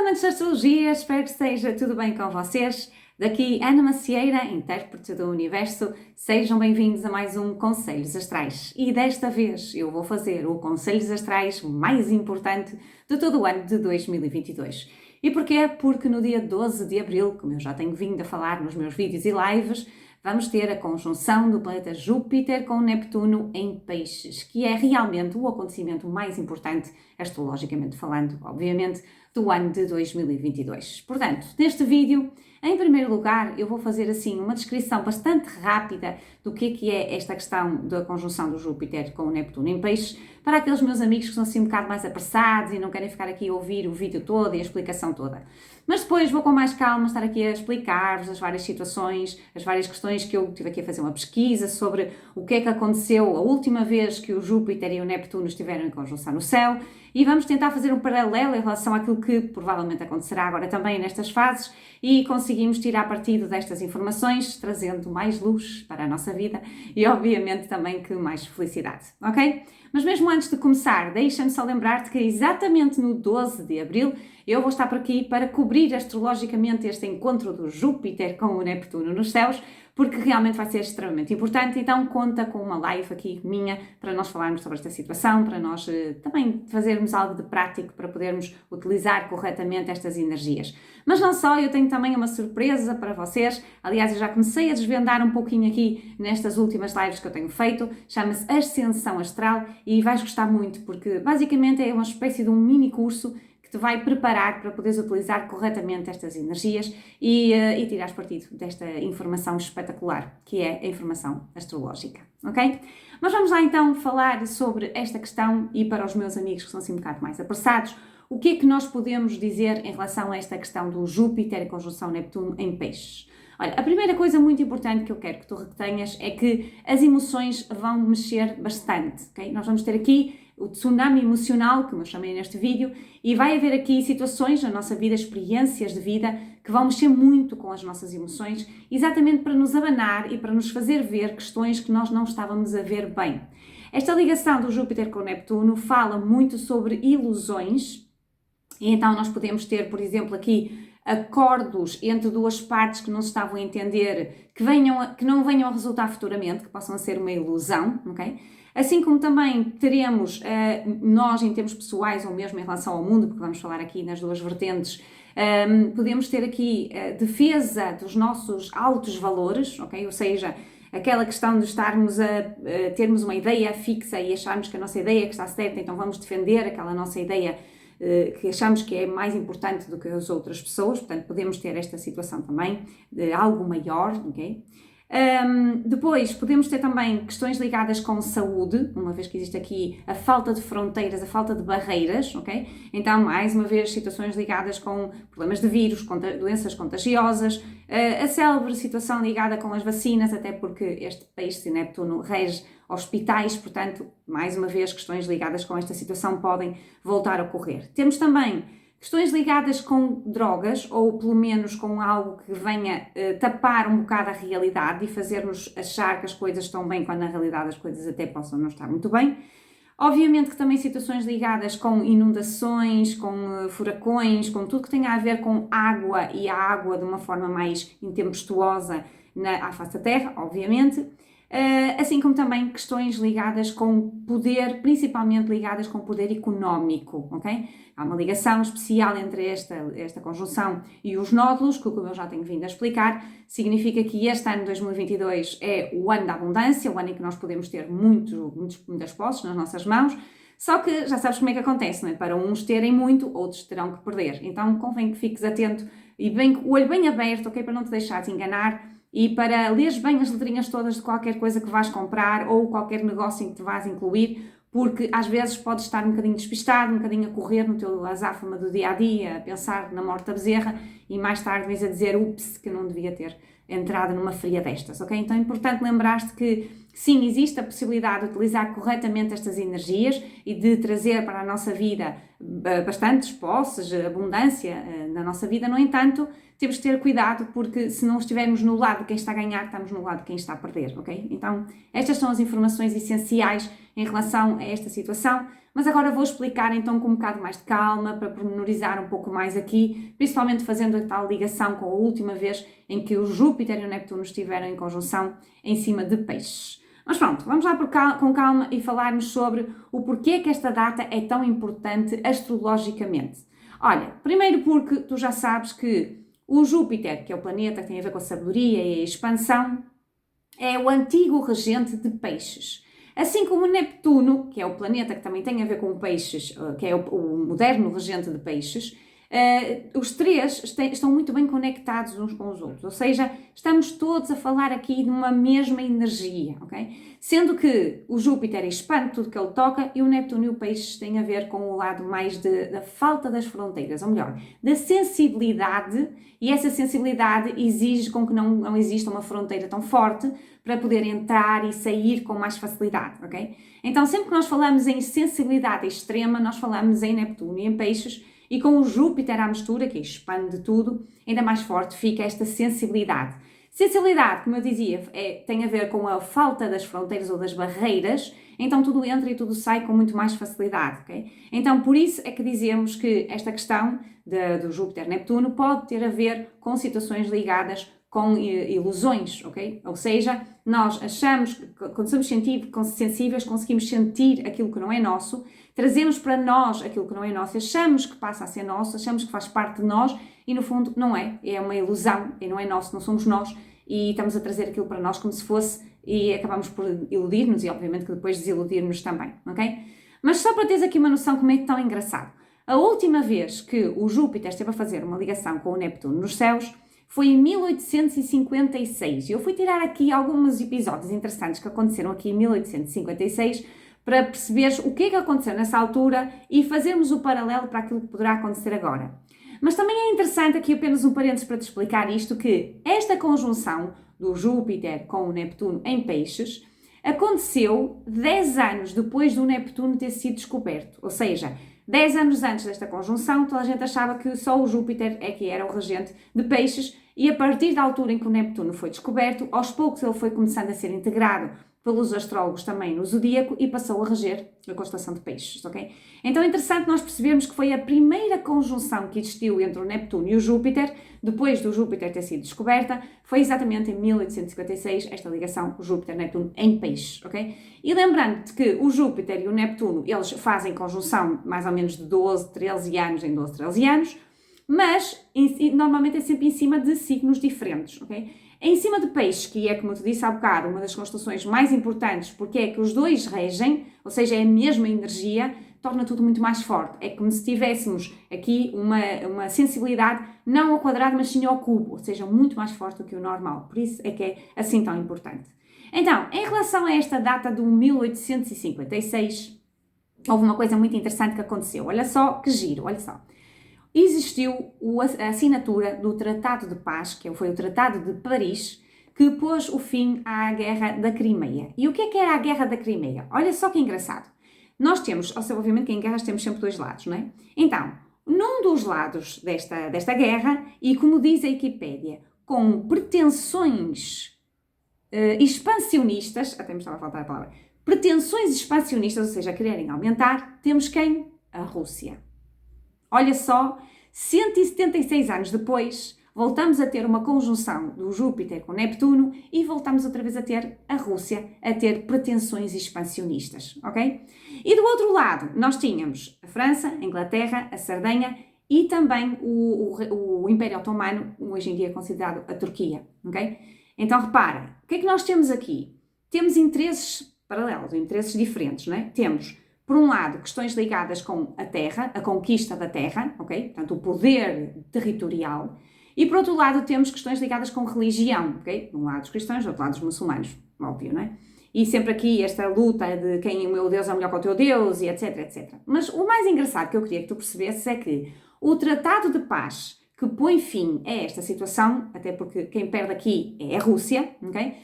amantes de astrologia, espero que esteja tudo bem com vocês. Daqui Ana Macieira, intérprete do Universo, sejam bem-vindos a mais um Conselhos Astrais. E desta vez eu vou fazer o Conselhos Astrais mais importante de todo o ano de 2022. E porquê? Porque no dia 12 de Abril, como eu já tenho vindo a falar nos meus vídeos e lives, vamos ter a conjunção do planeta Júpiter com Neptuno em Peixes, que é realmente o acontecimento mais importante, astrologicamente falando, obviamente, do ano de 2022. Portanto, neste vídeo, em primeiro lugar, eu vou fazer assim uma descrição bastante rápida do que é esta questão da conjunção do Júpiter com o Neptuno em Peixes, para aqueles meus amigos que são assim um bocado mais apressados e não querem ficar aqui a ouvir o vídeo todo e a explicação toda. Mas depois vou com mais calma estar aqui a explicar-vos as várias situações, as várias questões que eu tive aqui a fazer uma pesquisa sobre o que é que aconteceu a última vez que o Júpiter e o Neptuno estiveram em conjunção no céu e vamos tentar fazer um paralelo em relação àquilo que provavelmente acontecerá agora também nestas fases e conseguimos tirar partido destas informações, trazendo mais luz para a nossa vida e obviamente também que mais felicidade, ok? Mas mesmo antes de começar, deixa-me só lembrar-te que exatamente no 12 de Abril eu vou estar por aqui para cobrir astrologicamente este encontro do Júpiter com o Neptuno nos céus, porque realmente vai ser extremamente importante, então conta com uma live aqui minha para nós falarmos sobre esta situação, para nós também fazermos algo de prático para podermos utilizar corretamente estas energias. Mas não só, eu tenho também uma surpresa para vocês, aliás eu já comecei a desvendar um pouquinho aqui nestas últimas lives que eu tenho feito, chama-se Ascensão Astral e vais gostar muito porque basicamente é uma espécie de um mini curso te vai preparar para poderes utilizar corretamente estas energias e tirares partido desta informação espetacular, que é a informação astrológica, ok? Mas vamos lá então falar sobre esta questão e para os meus amigos que são assim um bocado mais apressados, o que é que nós podemos dizer em relação a esta questão do Júpiter em conjunção Neptuno em Peixes? Olha, a primeira coisa muito importante que eu quero que tu retenhas é que as emoções vão mexer bastante, ok? Nós vamos ter aqui o tsunami emocional, como eu chamei neste vídeo, e vai haver aqui situações na nossa vida, experiências de vida, que vão mexer muito com as nossas emoções, exatamente para nos abanar e para nos fazer ver questões que nós não estávamos a ver bem. Esta ligação do Júpiter com o Neptuno fala muito sobre ilusões, e então nós podemos ter, por exemplo, aqui acordos entre duas partes que não se estavam a entender, que não venham a resultar futuramente, que possam ser uma ilusão, ok? Assim como também teremos nós em termos pessoais ou mesmo em relação ao mundo, porque vamos falar aqui nas duas vertentes, podemos ter aqui defesa dos nossos altos valores, ok? Ou seja, aquela questão de estarmos a termos uma ideia fixa e acharmos que a nossa ideia é que está certa, então vamos defender aquela nossa ideia que achamos que é mais importante do que as outras pessoas, portanto podemos ter esta situação também de algo maior, ok? Depois podemos ter também questões ligadas com saúde, uma vez que existe aqui a falta de fronteiras, a falta de barreiras, ok? Então, mais uma vez, situações ligadas com problemas de vírus, doenças contagiosas, a célebre situação ligada com as vacinas, até porque este peixe de Neptuno rege hospitais, portanto, mais uma vez, questões ligadas com esta situação podem voltar a ocorrer. Temos também questões ligadas com drogas, ou pelo menos com algo que venha tapar um bocado a realidade e fazer-nos achar que as coisas estão bem, quando na realidade as coisas até possam não estar muito bem. Obviamente que também situações ligadas com inundações, com furacões, com tudo que tenha a ver com água e a água de uma forma mais intempestuosa à face da Terra, obviamente. Assim como também questões ligadas com poder, principalmente ligadas com poder económico, ok? Há uma ligação especial entre esta conjunção e os nódulos, que como eu já tenho vindo a explicar, significa que este ano 2022 é o ano da abundância, o ano em que nós podemos ter muitas posses nas nossas mãos, só que já sabes como é que acontece, não é? Para uns terem muito, outros terão que perder. Então convém que fiques atento e o olho bem aberto, ok? Para não te deixares enganar, e para leres bem as letrinhas todas de qualquer coisa que vais comprar ou qualquer negócio em que te vais incluir, porque às vezes podes estar um bocadinho despistado, um bocadinho a correr no teu azáfama do dia-a-dia, a pensar na morte da bezerra e mais tarde vais a dizer, ups, que eu não devia ter entrado numa fria destas, ok? Então é importante lembrar-te que sim, existe a possibilidade de utilizar corretamente estas energias e de trazer para a nossa vida bastantes posses, abundância na nossa vida, no entanto, temos que ter cuidado porque se não estivermos no lado de quem está a ganhar, estamos no lado de quem está a perder, ok? Então, estas são as informações essenciais em relação a esta situação, Mas agora vou explicar então com um bocado mais de calma, para pormenorizar um pouco mais aqui, principalmente fazendo a tal ligação com a última vez em que o Júpiter e o Neptuno estiveram em conjunção em cima de Peixes. Mas pronto, vamos lá com calma e falarmos sobre o porquê que esta data é tão importante astrologicamente. Olha, primeiro porque tu já sabes que o Júpiter, que é o planeta que tem a ver com a sabedoria e a expansão, é o antigo regente de Peixes. Assim como o Neptuno, que é o planeta que também tem a ver com Peixes, que é o moderno regente de Peixes, os três estão muito bem conectados uns com os outros, ou seja, estamos todos a falar aqui de uma mesma energia, ok? Sendo que o Júpiter expande tudo que ele toca e o Neptuno e o Peixes têm a ver com o lado mais da falta das fronteiras, ou melhor, da sensibilidade, e essa sensibilidade exige com que não exista uma fronteira tão forte para poder entrar e sair com mais facilidade, ok? Então, sempre que nós falamos em sensibilidade extrema, nós falamos em Neptuno e em Peixes, e com o Júpiter à mistura, que expande tudo, ainda mais forte fica esta sensibilidade. Sensibilidade, como eu dizia, tem a ver com a falta das fronteiras ou das barreiras, então tudo entra e tudo sai com muito mais facilidade, ok? Então, por isso é que dizemos que esta questão do Júpiter-Neptuno pode ter a ver com situações ligadas com ilusões, ok? Ou seja, nós achamos que quando somos sensíveis conseguimos sentir aquilo que não é nosso, trazemos para nós aquilo que não é nosso, achamos que passa a ser nosso, achamos que faz parte de nós e no fundo não é, é uma ilusão, e não é nosso, não somos nós e estamos a trazer aquilo para nós como se fosse e acabamos por iludir-nos e obviamente que depois desiludir-nos também, ok? Mas só para teres aqui uma noção como é tão engraçado, a última vez que o Júpiter esteve a fazer uma ligação com o Neptuno nos céus foi em 1856. Eu fui tirar aqui alguns episódios interessantes que aconteceram aqui em 1856 para perceberes o que é que aconteceu nessa altura e fazermos o paralelo para aquilo que poderá acontecer agora. Mas também é interessante, aqui apenas um parênteses para te explicar isto, que esta conjunção do Júpiter com o Neptuno em Peixes aconteceu 10 anos depois do Neptuno ter sido descoberto, ou seja, 10 anos antes desta conjunção, toda a gente achava que só o Júpiter é que era o regente de Peixes e a partir da altura em que o Neptuno foi descoberto, aos poucos ele foi começando a ser integrado pelos astrólogos também no zodíaco e passou a reger a constelação de Peixes, ok? Então é interessante nós percebermos que foi a primeira conjunção que existiu entre o Neptuno e o Júpiter, depois do Júpiter ter sido descoberta, foi exatamente em 1856 esta ligação Júpiter-Neptuno em Peixes, ok? E lembrando-te que o Júpiter e o Neptuno, eles fazem conjunção mais ou menos de 12, 13 anos em 12, 13 anos, mas normalmente é sempre em cima de signos diferentes, ok? Em cima de Peixes, que é, como eu te disse há bocado, uma das constelações mais importantes, porque é que os dois regem, ou seja, é a mesma energia, torna tudo muito mais forte. É como se tivéssemos aqui uma sensibilidade não ao quadrado, mas sim ao cubo, ou seja, muito mais forte do que o normal. Por isso é que é assim tão importante. Então, em relação a esta data do 1856, houve uma coisa muito interessante que aconteceu. Olha só que giro, olha só. Existiu a assinatura do Tratado de Paz, que foi o Tratado de Paris, que pôs o fim à Guerra da Crimeia. E o que é que era a Guerra da Crimeia? Olha só que engraçado. Nós temos, obviamente que em guerras temos sempre dois lados, não é? Então, num dos lados desta guerra, e como diz a Wikipédia, com pretensões expansionistas, até me estava a faltar a palavra, pretensões expansionistas, ou seja, quererem aumentar, temos quem? A Rússia. Olha só, 176 anos depois, voltamos a ter uma conjunção do Júpiter com Neptuno e voltamos outra vez a ter a Rússia a ter pretensões expansionistas, ok? E do outro lado, nós tínhamos a França, a Inglaterra, a Sardenha e também o Império Otomano, hoje em dia considerado a Turquia, ok? Então repara, o que é que nós temos aqui? Temos interesses paralelos, interesses diferentes, não é? Temos por um lado, questões ligadas com a terra, a conquista da terra, ok? Portanto, o poder territorial. E por outro lado, temos questões ligadas com religião, ok? De um lado os cristãos, do outro lado os muçulmanos, óbvio, não é? E sempre aqui esta luta de quem o meu Deus é melhor que o teu Deus, e etc, etc. Mas o mais engraçado que eu queria que tu percebesses é que o Tratado de Paz que põe fim a esta situação, até porque quem perde aqui é a Rússia, ok?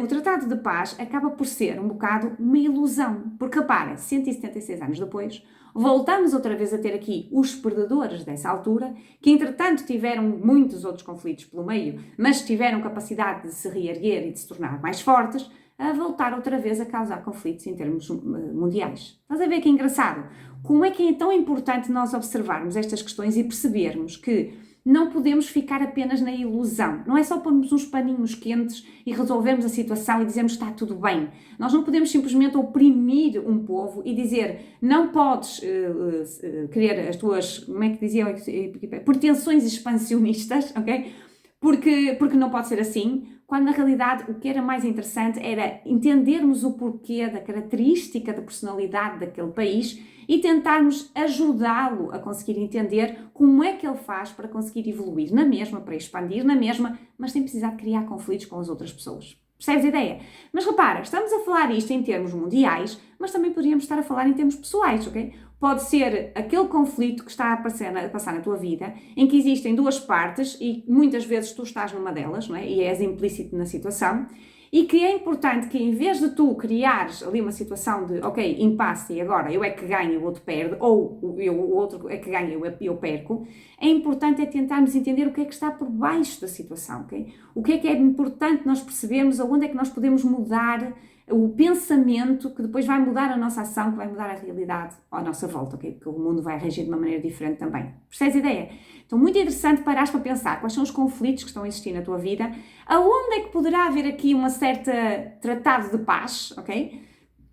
O Tratado de Paz acaba por ser um bocado uma ilusão, porque repara, 176 anos depois, voltamos outra vez a ter aqui os perdedores dessa altura, que entretanto tiveram muitos outros conflitos pelo meio, mas tiveram capacidade de se reerguer e de se tornar mais fortes. a voltar outra vez a causar conflitos em termos mundiais. Estás a ver que é engraçado? Como é que é tão importante nós observarmos estas questões e percebermos que não podemos ficar apenas na ilusão. Não é só pormos uns paninhos quentes e resolvermos a situação e dizermos que está tudo bem. Nós não podemos simplesmente oprimir um povo e dizer não podes querer as tuas, como é que diziam, pretensões expansionistas, ok? Porque não pode ser assim, quando na realidade o que era mais interessante era entendermos o porquê da característica da personalidade daquele país e tentarmos ajudá-lo a conseguir entender como é que ele faz para conseguir evoluir na mesma, para expandir na mesma, mas sem precisar de criar conflitos com as outras pessoas. Percebes a ideia? Mas repara, estamos a falar isto em termos mundiais, mas também poderíamos estar a falar em termos pessoais, ok? Pode ser aquele conflito que está a passar na tua vida, em que existem duas partes e muitas vezes tu estás numa delas, não é? E és implícito na situação, e que é importante que em vez de tu criares ali uma situação de, ok, impasse e agora eu é que ganho, o outro perde, ou o outro é que ganha e eu perco, é importante tentarmos entender o que é que está por baixo da situação, ok? O que é importante nós percebermos, aonde é que nós podemos mudar o pensamento que depois vai mudar a nossa ação, que vai mudar a realidade à nossa volta, okay? Porque o mundo vai reagir de uma maneira diferente também. Percebes a ideia? Então, muito interessante parares para pensar quais são os conflitos que estão a existir na tua vida, aonde é que poderá haver aqui uma certa tratado de paz, ok?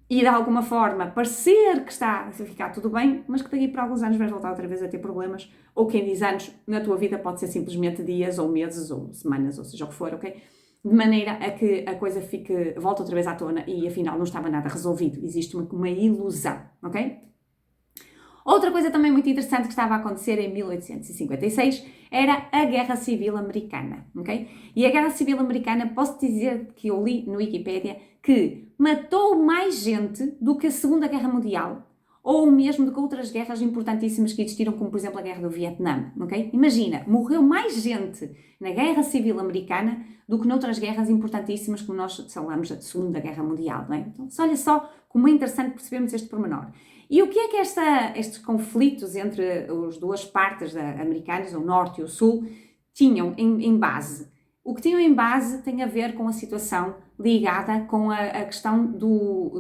E de alguma forma parecer que está a ficar tudo bem, mas que daqui para alguns anos vais voltar outra vez a ter problemas, ou quem diz anos na tua vida pode ser simplesmente dias, ou meses, ou semanas, ou seja o que for, ok? De maneira a que a coisa volta outra vez à tona e afinal não estava nada resolvido. Existe uma ilusão, ok? Outra coisa também muito interessante que estava a acontecer em 1856 era a Guerra Civil Americana, ok? E a Guerra Civil Americana, posso dizer que eu li no Wikipédia que matou mais gente do que a Segunda Guerra Mundial, ou mesmo do que outras guerras importantíssimas que existiram, como por exemplo a Guerra do Vietnã, ok? Imagina, morreu mais gente na Guerra Civil Americana do que noutras guerras importantíssimas como nós falamos da Segunda Guerra Mundial, não é? Então, olha só como é interessante percebermos este pormenor. E o que é que estes conflitos entre as duas partes americanas, o Norte e o Sul, tinham em base? O que tinham em base tem a ver com a situação ligada com a questão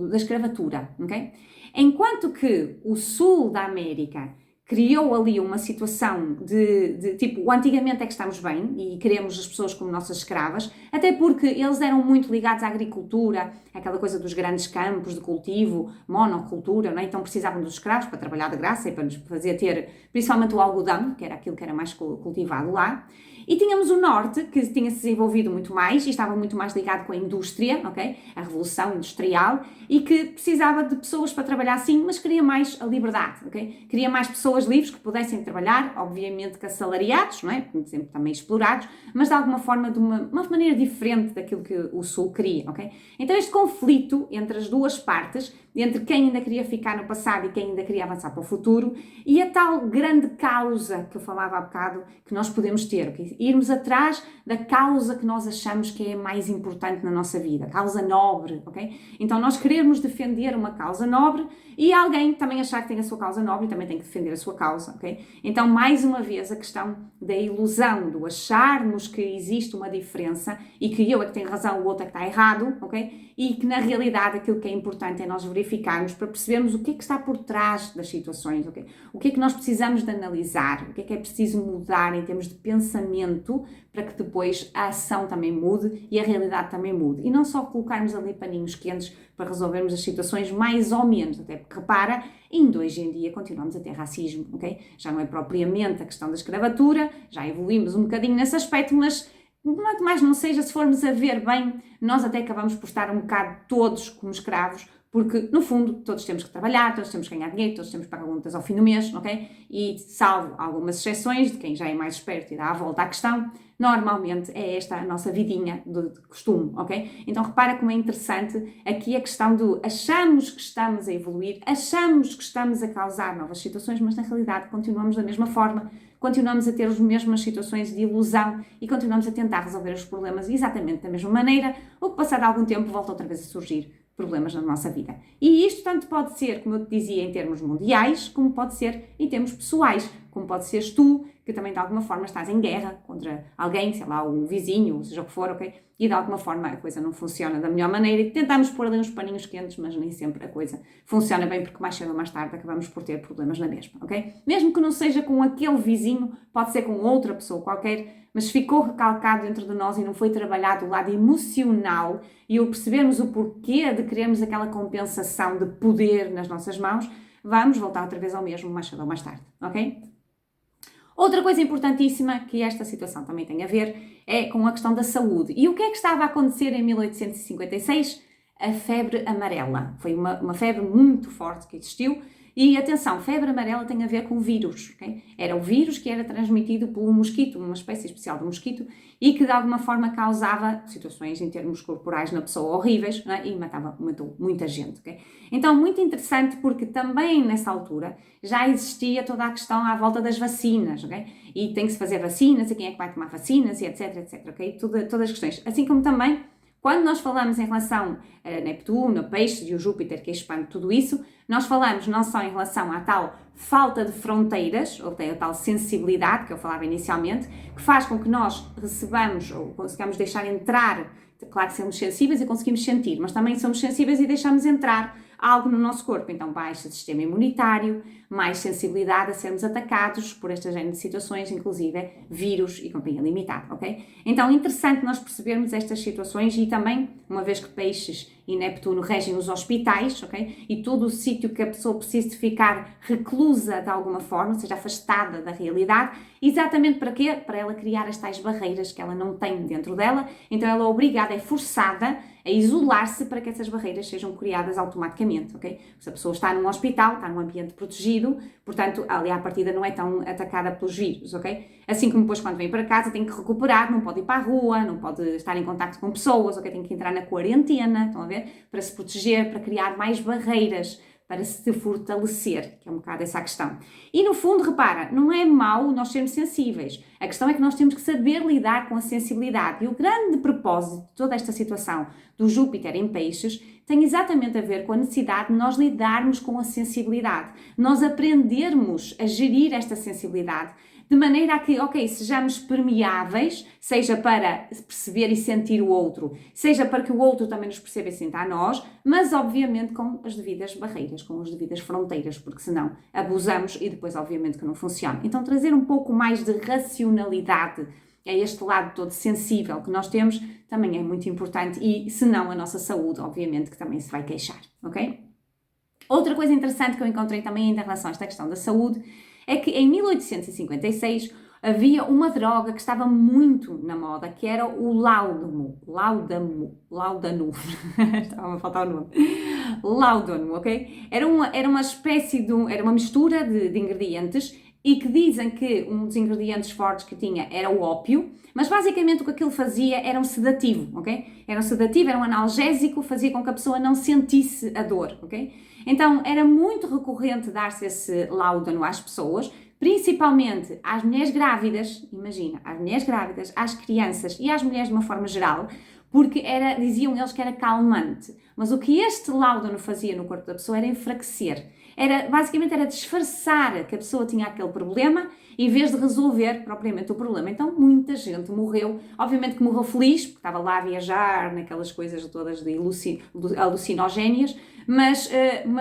da escravatura, ok? Enquanto que o Sul da América criou ali uma situação de tipo, antigamente é que estamos bem e queremos as pessoas como nossas escravas, até porque eles eram muito ligados à agricultura, aquela coisa dos grandes campos de cultivo, monocultura, não é? Então precisavam dos escravos para trabalhar de graça e para nos fazer ter, principalmente o algodão, que era aquilo que era mais cultivado lá. E tínhamos o Norte, que tinha se desenvolvido muito mais e estava muito mais ligado com a indústria, ok? A revolução industrial, e que precisava de pessoas para trabalhar sim, mas queria mais a liberdade, ok? Queria mais pessoas livres que pudessem trabalhar, obviamente que assalariados, não é? Sempre também explorados, mas de alguma forma de uma maneira diferente daquilo que o Sul queria, ok? Então este conflito entre as duas partes, entre quem ainda queria ficar no passado e quem ainda queria avançar para o futuro, e a tal grande causa que eu falava há bocado que nós podemos ter, okay? Irmos atrás da causa que nós achamos que é mais importante na nossa vida, causa nobre, ok? Então nós queremos defender uma causa nobre e alguém também achar que tem a sua causa nobre e também tem que defender a sua causa, ok? Então mais uma vez a questão da ilusão, do acharmos que existe uma diferença e que eu é que tenho razão, o outro é que está errado, ok? E que na realidade aquilo que é importante é nós verificarmos para percebermos o que é que está por trás das situações, ok? O que é que nós precisamos de analisar, o que é preciso mudar em termos de pensamento para que depois a ação também mude e a realidade também mude. E não só colocarmos ali paninhos quentes para resolvermos as situações mais ou menos, até porque repara, ainda hoje em dia continuamos a ter racismo, ok? Já não é propriamente a questão da escravatura, já evoluímos um bocadinho nesse aspecto, mas quanto mais não seja, se formos a ver bem, nós até acabamos por estar um bocado todos como escravos, porque, no fundo, todos temos que trabalhar, todos temos que ganhar dinheiro, todos temos que pagar contas ao fim do mês, ok? E, salvo algumas exceções de quem já é mais esperto e dá a volta à questão, normalmente é esta a nossa vidinha de costume, ok? Então, repara como é interessante aqui a questão do achamos que estamos a evoluir, achamos que estamos a causar novas situações, mas, na realidade, continuamos da mesma forma, continuamos a ter as mesmas situações de ilusão e continuamos a tentar resolver os problemas exatamente da mesma maneira, o que, passado algum tempo, volta outra vez a surgir problemas na nossa vida. E isto tanto pode ser, como eu te dizia, em termos mundiais, como pode ser em termos pessoais, como pode seres tu que também de alguma forma estás em guerra contra alguém, sei lá, o vizinho, seja o que for, ok? E de alguma forma a coisa não funciona da melhor maneira e tentamos pôr ali uns paninhos quentes, mas nem sempre a coisa funciona bem, porque mais cedo ou mais tarde acabamos por ter problemas na mesma, ok? Mesmo que não seja com aquele vizinho, pode ser com outra pessoa qualquer, mas ficou recalcado dentro de nós e não foi trabalhado o lado emocional e o percebermos o porquê de querermos aquela compensação de poder nas nossas mãos, vamos voltar outra vez ao mesmo mais cedo ou mais tarde, ok? Outra coisa importantíssima que esta situação também tem a ver é com a questão da saúde. E o que é que estava a acontecer em 1856? A febre amarela. Foi uma febre muito forte que existiu. E atenção, febre amarela tem a ver com vírus, ok? Era o vírus que era transmitido por um mosquito, uma espécie especial de mosquito, e que de alguma forma causava situações em termos corporais na pessoa horríveis, não é? E matou muita gente, ok? Então, muito interessante porque também nessa altura já existia toda a questão à volta das vacinas, ok? E tem que se fazer vacinas, e quem é que vai tomar vacinas, e etc, etc, ok? Todas as questões. Assim como também, quando nós falamos em relação a Neptuno, a Peixes e o Júpiter, que expande tudo isso, nós falamos não só em relação à tal falta de fronteiras, ou a tal sensibilidade que eu falava inicialmente, que faz com que nós recebamos ou consigamos deixar entrar, claro que somos sensíveis e conseguimos sentir, mas também somos sensíveis e deixamos entrar algo no nosso corpo, então baixa o sistema imunitário, mais sensibilidade a sermos atacados por esta género de situações, inclusive vírus e companhia limitada, ok? Então, interessante nós percebermos estas situações e também, uma vez que Peixes e Neptuno regem os hospitais, ok? E todo o sítio que a pessoa precisa de ficar reclusa de alguma forma, ou seja, afastada da realidade, exatamente para quê? Para ela criar as tais barreiras que ela não tem dentro dela, então ela é obrigada, é forçada a isolar-se para que essas barreiras sejam criadas automaticamente, ok? Se a pessoa está num hospital, está num ambiente protegido, portanto, ali à partida não é tão atacada pelos vírus, ok? Assim como depois quando vem para casa tem que recuperar, não pode ir para a rua, não pode estar em contacto com pessoas, ok? Tem que entrar na quarentena, estão a ver? Para se proteger, para criar mais barreiras, para se fortalecer, que é um bocado essa a questão. E no fundo, repara, não é mau nós sermos sensíveis. A questão é que nós temos que saber lidar com a sensibilidade. E o grande propósito de toda esta situação do Júpiter em Peixes tem exatamente a ver com a necessidade de nós lidarmos com a sensibilidade. Nós aprendermos a gerir esta sensibilidade de maneira a que, ok, sejamos permeáveis, seja para perceber e sentir o outro, seja para que o outro também nos perceba e sinta a nós, mas obviamente com as devidas barreiras, com as devidas fronteiras, porque senão abusamos e depois obviamente que não funciona. Então trazer um pouco mais de racionalidade a este lado todo sensível que nós temos também é muito importante e senão a nossa saúde obviamente que também se vai queixar, ok? Outra coisa interessante que eu encontrei também em relação a esta questão da saúde é que em 1856 havia uma droga que estava muito na moda, que era o láudano, estava a faltar o nome, láudano, ok? Era uma espécie de, era uma mistura de ingredientes e que dizem que um dos ingredientes fortes que tinha era o ópio, mas basicamente o que aquilo fazia era um sedativo, ok? Era um sedativo, era um analgésico, fazia com que a pessoa não sentisse a dor, ok? Então era muito recorrente dar-se esse láudano às pessoas, principalmente às mulheres grávidas, imagina, às mulheres grávidas, às crianças e às mulheres de uma forma geral, porque diziam eles que era calmante. Mas o que este láudano fazia no corpo da pessoa era enfraquecer. Basicamente era disfarçar que a pessoa tinha aquele problema em vez de resolver propriamente o problema. Então muita gente morreu, obviamente que morreu feliz, porque estava lá a viajar naquelas coisas todas de alucinogénias, mas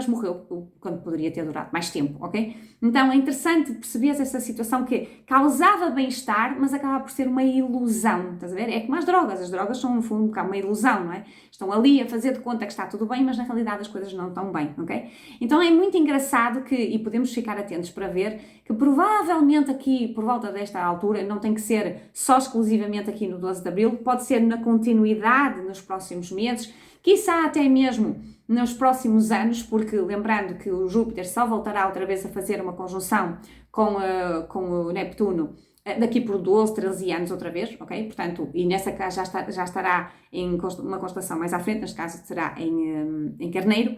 morreu quando poderia ter durado mais tempo, ok? Então é interessante perceber essa situação que causava bem-estar, mas acaba por ser uma ilusão, estás a ver? É como as drogas são no fundo um bocado uma ilusão, não é? Estão ali a fazer de conta que está tudo bem, mas na realidade as coisas não estão bem, ok? Então é muito engraçado e podemos ficar atentos para ver que provavelmente aqui, por volta desta altura, não tem que ser só exclusivamente aqui no 12 de Abril, pode ser na continuidade nos próximos meses, quiçá até mesmo nos próximos anos, porque lembrando que o Júpiter só voltará outra vez a fazer uma conjunção com o Neptuno daqui por 12, 13 anos outra vez, ok? Portanto, e nessa casa já estará em uma constelação mais à frente, neste caso será em Carneiro.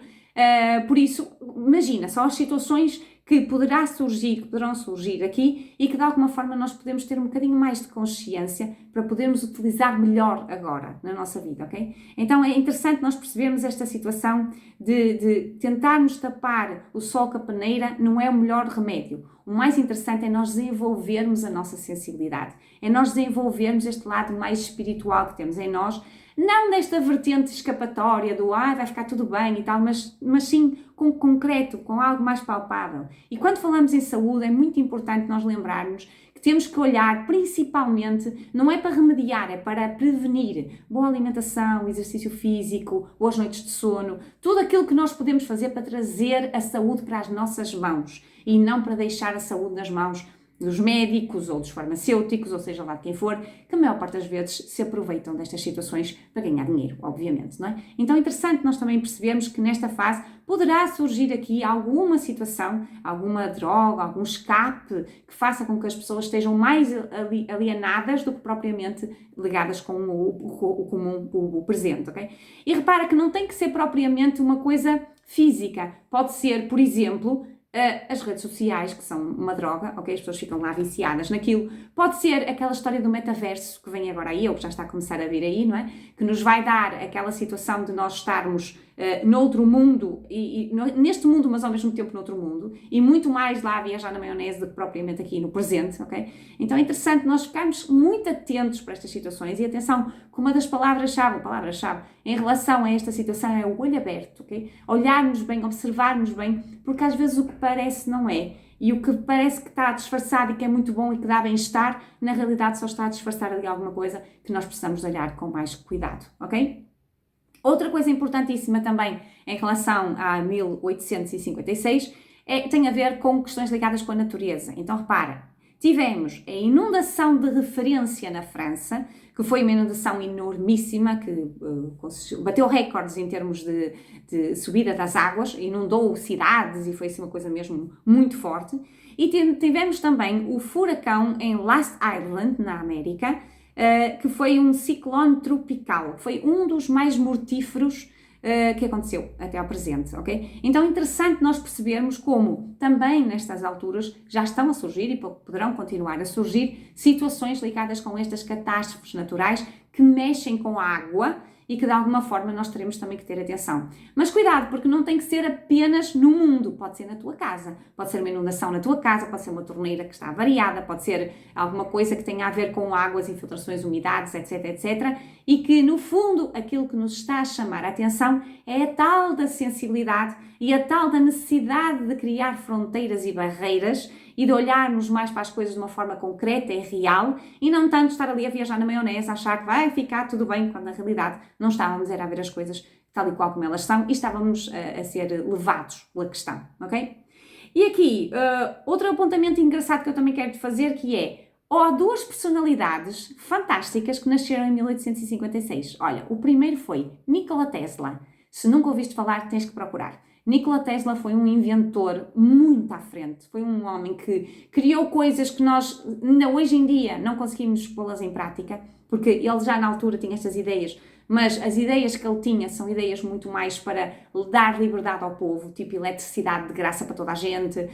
Por isso, imagina, só as situações que poderão surgir aqui e que de alguma forma nós podemos ter um bocadinho mais de consciência para podermos utilizar melhor agora na nossa vida, ok? Então é interessante nós percebermos esta situação de tentarmos tapar o sol com a peneira não é o melhor remédio. o mais interessante é nós desenvolvermos a nossa sensibilidade, é nós desenvolvermos este lado mais espiritual que temos em nós, não desta vertente escapatória do vai ficar tudo bem e tal, mas sim com concreto, com algo mais palpável. E quando falamos em saúde é muito importante nós lembrarmos que temos que olhar principalmente, não é para remediar, é para prevenir. Boa alimentação, exercício físico, boas noites de sono, tudo aquilo que nós podemos fazer para trazer a saúde para as nossas mãos e não para deixar a saúde nas mãos dos médicos ou dos farmacêuticos, ou seja lá de quem for, que a maior parte das vezes se aproveitam destas situações para ganhar dinheiro, obviamente, não é? Então é interessante nós também percebermos que nesta fase poderá surgir aqui alguma situação, alguma droga, algum escape que faça com que as pessoas estejam mais alienadas do que propriamente ligadas com o comum, o presente, ok? E repara que não tem que ser propriamente uma coisa física, pode ser, por exemplo, as redes sociais, que são uma droga, ok? As pessoas ficam lá viciadas naquilo. Pode ser aquela história do metaverso que vem agora aí, ou que já está a começar a vir aí, não é? Que nos vai dar aquela situação de nós estarmos noutro mundo, neste mundo, mas ao mesmo tempo noutro mundo, e muito mais lá a viajar na maionese do que propriamente aqui no presente, ok? Então é interessante nós ficarmos muito atentos para estas situações e atenção, que uma das palavras-chave em relação a esta situação é o olho aberto, ok? Olharmos bem, observarmos bem, porque às vezes o que parece não é. E o que parece que está disfarçado e que é muito bom e que dá bem-estar, na realidade só está a disfarçar ali alguma coisa que nós precisamos olhar com mais cuidado, ok? Outra coisa importantíssima também em relação a 1856 tem a ver com questões ligadas com a natureza. Então repara, tivemos a inundação de referência na França, que foi uma inundação enormíssima, que bateu recordes em termos de subida das águas, inundou cidades e foi assim uma coisa mesmo muito forte. E tivemos também o furacão em Last Island, na América, que foi um ciclone tropical, foi um dos mais mortíferos que aconteceu até ao presente, ok? Então é interessante nós percebermos como também nestas alturas já estão a surgir e poderão continuar a surgir situações ligadas com estas catástrofes naturais que mexem com a água e que de alguma forma nós teremos também que ter atenção. Mas cuidado, porque não tem que ser apenas no mundo, pode ser na tua casa, pode ser uma inundação na tua casa, pode ser uma torneira que está avariada, pode ser alguma coisa que tenha a ver com águas, infiltrações, umidades, etc, etc, e que no fundo aquilo que nos está a chamar a atenção é a tal da sensibilidade e a tal da necessidade de criar fronteiras e barreiras e de olharmos mais para as coisas de uma forma concreta e real e não tanto estar ali a viajar na maionese, a achar que vai ficar tudo bem, quando na realidade não estávamos era a ver as coisas tal e qual como elas são e estávamos a ser levados pela questão, ok? E aqui, outro apontamento engraçado que eu também quero te fazer que é, há duas personalidades fantásticas que nasceram em 1856. Olha, o primeiro foi Nikola Tesla. Se nunca ouviste falar, tens que procurar. Nikola Tesla foi um inventor muito à frente, foi um homem que criou coisas que nós, ainda hoje em dia, não conseguimos pô-las em prática, porque ele já na altura tinha estas ideias, mas as ideias que ele tinha são ideias muito mais para dar liberdade ao povo, tipo eletricidade de graça para toda a gente,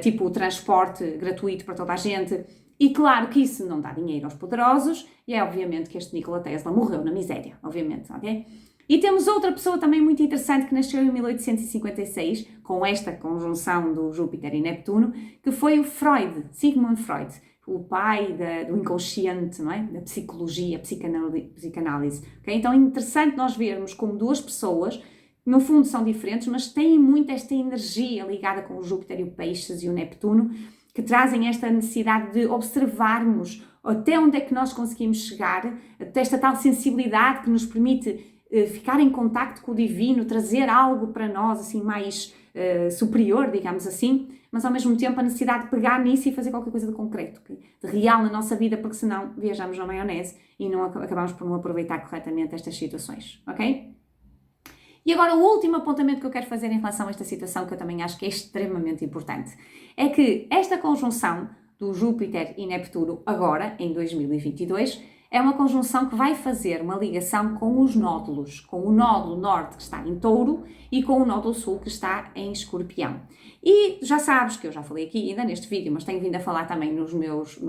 tipo transporte gratuito para toda a gente. E claro que isso não dá dinheiro aos poderosos, e é obviamente que este Nikola Tesla morreu na miséria, obviamente, ok? E temos outra pessoa também muito interessante que nasceu em 1856, com esta conjunção do Júpiter e Neptuno, que foi o Freud, Sigmund Freud, o pai do inconsciente, não é? Da psicologia, psicanálise. Okay? Então é interessante nós vermos como duas pessoas, no fundo são diferentes, mas têm muito esta energia ligada com o Júpiter e o Peixes e o Neptuno, que trazem esta necessidade de observarmos até onde é que nós conseguimos chegar, até esta tal sensibilidade que nos permite ficar em contacto com o divino, trazer algo para nós assim mais superior, digamos assim, mas ao mesmo tempo a necessidade de pegar nisso e fazer qualquer coisa de concreto, okay? De real na nossa vida, porque senão viajamos na maionese e não acabamos por não aproveitar corretamente estas situações, ok? E agora o último apontamento que eu quero fazer em relação a esta situação, que eu também acho que é extremamente importante, é que esta conjunção do Júpiter e Neptuno agora, em 2022, é uma conjunção que vai fazer uma ligação com os nódulos, com o nódulo norte que está em Touro e com o nódulo sul que está em Escorpião. E já sabes que eu já falei aqui ainda neste vídeo, mas tenho vindo a falar também nos meus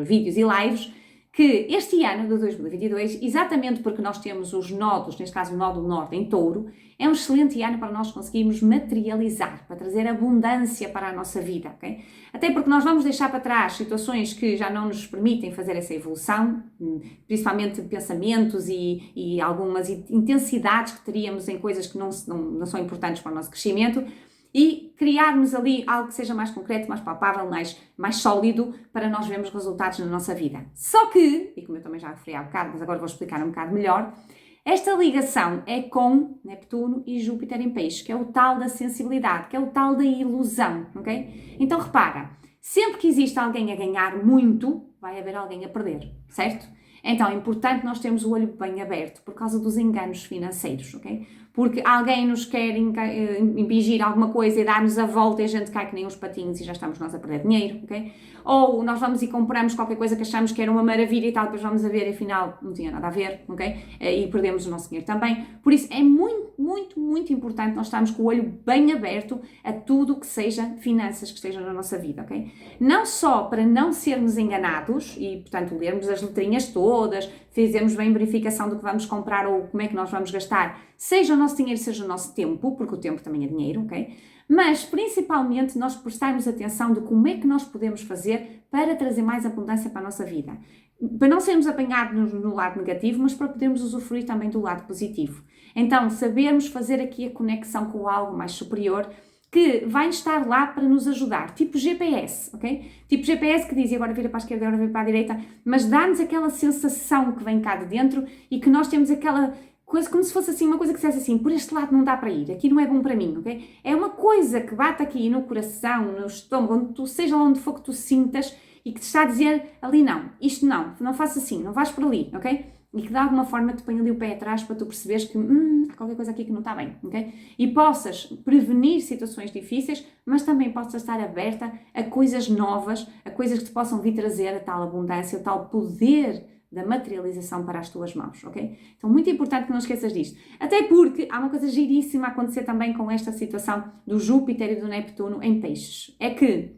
vídeos e lives, que este ano de 2022, exatamente porque nós temos os nodos, neste caso o nó do norte em touro, é um excelente ano para nós conseguirmos materializar, para trazer abundância para a nossa vida, ok? Até porque nós vamos deixar para trás situações que já não nos permitem fazer essa evolução, principalmente pensamentos e algumas intensidades que teríamos em coisas que não são importantes para o nosso crescimento, e criarmos ali algo que seja mais concreto, mais palpável, mais sólido, para nós vermos resultados na nossa vida. Só que, e como eu também já referi há bocado, mas agora vou explicar um bocado melhor, esta ligação é com Neptuno e Júpiter em Peixes, que é o tal da sensibilidade, que é o tal da ilusão, ok? Então repara, sempre que existe alguém a ganhar muito, vai haver alguém a perder, certo? Então é importante nós termos o olho bem aberto por causa dos enganos financeiros, ok? Porque alguém nos quer impingir alguma coisa e dar-nos a volta e a gente cai que nem uns patinhos e já estamos nós a perder dinheiro, ok? Ou nós vamos e compramos qualquer coisa que achamos que era uma maravilha e tal, depois vamos a ver e afinal não tinha nada a ver, ok? E perdemos o nosso dinheiro também. Por isso é muito importante nós estarmos com o olho bem aberto a tudo o que seja finanças que esteja na nossa vida, ok? Não só para não sermos enganados e, portanto, lermos as letrinhas todas, fizermos bem verificação do que vamos comprar ou como é que nós vamos gastar, seja o nosso dinheiro, seja o nosso tempo, porque o tempo também é dinheiro, ok? Mas, principalmente, nós prestarmos atenção de como é que nós podemos fazer para trazer mais abundância para a nossa vida. Para não sermos apanhados no lado negativo, mas para podermos usufruir também do lado positivo. Então, sabermos fazer aqui a conexão com algo mais superior, que vai estar lá para nos ajudar, tipo GPS, ok? Tipo GPS que diz agora vira para a esquerda, agora vira para a direita, mas dá-nos aquela sensação que vem cá de dentro e que nós temos aquela coisa, como se fosse assim, uma coisa que dissesse assim, por este lado não dá para ir, aqui não é bom para mim, ok? É uma coisa que bate aqui no coração, no estômago, onde tu, seja onde for que tu sintas e que te está a dizer ali não, isto não faças assim, não vais por ali, ok? E que de alguma forma te põe ali o pé atrás para tu perceberes que há qualquer coisa aqui que não está bem, ok? E possas prevenir situações difíceis, mas também possas estar aberta a coisas novas, a coisas que te possam vir trazer a tal abundância, o tal poder da materialização para as tuas mãos, ok? Então, muito importante que não esqueças disto. Até porque há uma coisa giríssima a acontecer também com esta situação do Júpiter e do Neptuno em Peixes. É que,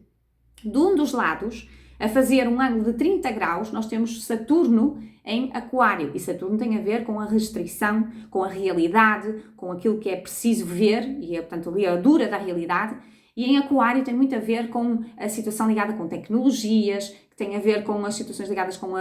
de um dos lados, a fazer um ângulo de 30 graus, nós temos Saturno em Aquário. E Saturno tem a ver com a restrição, com a realidade, com aquilo que é preciso ver, e é, portanto, ali a dura da realidade. E em Aquário tem muito a ver com a situação ligada com tecnologias, que tem a ver com as situações ligadas com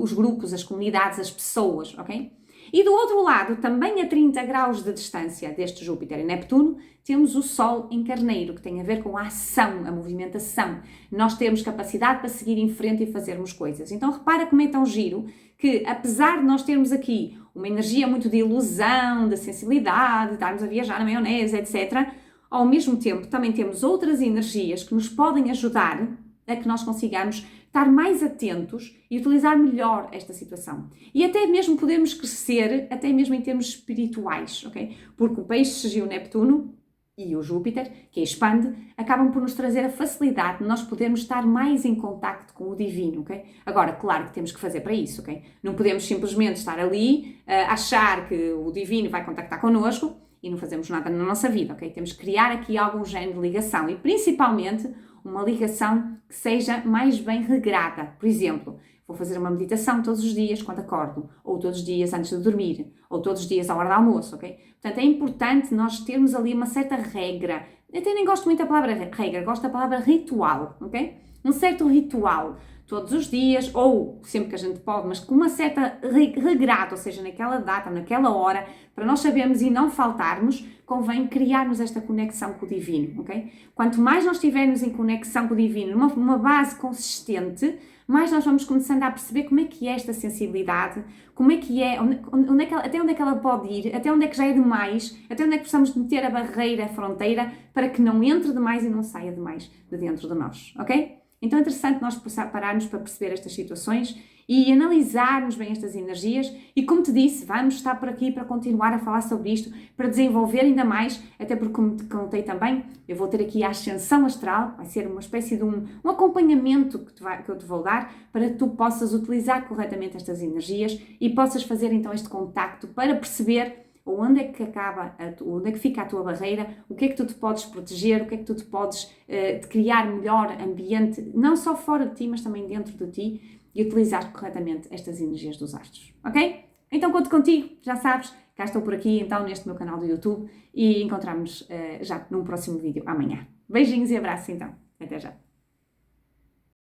os grupos, as comunidades, as pessoas, ok? E do outro lado, também a 30 graus de distância deste Júpiter e Neptuno, temos o Sol em Carneiro, que tem a ver com a ação, a movimentação. Nós temos capacidade para seguir em frente e fazermos coisas. Então repara como é tão giro que, apesar de nós termos aqui uma energia muito de ilusão, de sensibilidade, de estarmos a viajar na maionese, etc., ao mesmo tempo também temos outras energias que nos podem ajudar a que nós consigamos estar mais atentos e utilizar melhor esta situação. E até mesmo podemos crescer, até mesmo em termos espirituais, ok? Porque o Peixes e o Neptuno e o Júpiter, que expande, acabam por nos trazer a facilidade de nós podermos estar mais em contacto com o divino, ok? Agora, claro que temos que fazer para isso, ok? Não podemos simplesmente estar ali, achar que o divino vai contactar connosco e não fazemos nada na nossa vida, ok? Temos que criar aqui algum género de ligação e principalmente uma ligação que seja mais bem regrada. Por exemplo, vou fazer uma meditação todos os dias quando acordo, ou todos os dias antes de dormir, ou todos os dias à hora do almoço, ok? Portanto, é importante nós termos ali uma certa regra. Eu até nem gosto muito da palavra regra, gosto da palavra ritual, ok? Um certo ritual, todos os dias, ou sempre que a gente pode, mas com uma certa regrada, ou seja, naquela data, naquela hora, para nós sabermos e não faltarmos, convém criarmos esta conexão com o divino, ok? Quanto mais nós estivermos em conexão com o divino, numa base consistente, mais nós vamos começando a perceber como é que é esta sensibilidade, como é que é, até onde é que ela pode ir, até onde é que já é demais, até onde é que precisamos de meter a barreira, a fronteira, para que não entre demais e não saia demais de dentro de nós, ok? Então é interessante nós pararmos para perceber estas situações e analisarmos bem estas energias e, como te disse, vamos estar por aqui para continuar a falar sobre isto, para desenvolver ainda mais, até porque, como te contei também, eu vou ter aqui a ascensão astral, vai ser uma espécie de um acompanhamento que eu te vou dar para que tu possas utilizar corretamente estas energias e possas fazer então este contacto para perceber onde é que onde é que fica a tua barreira, o que é que tu te podes proteger, o que é que tu te podes criar melhor ambiente, não só fora de ti, mas também dentro de ti, e utilizar corretamente estas energias dos astros, ok? Então conto contigo, já sabes, cá estou por aqui então neste meu canal do YouTube e encontramos já num próximo vídeo amanhã. Beijinhos e abraços então, até já!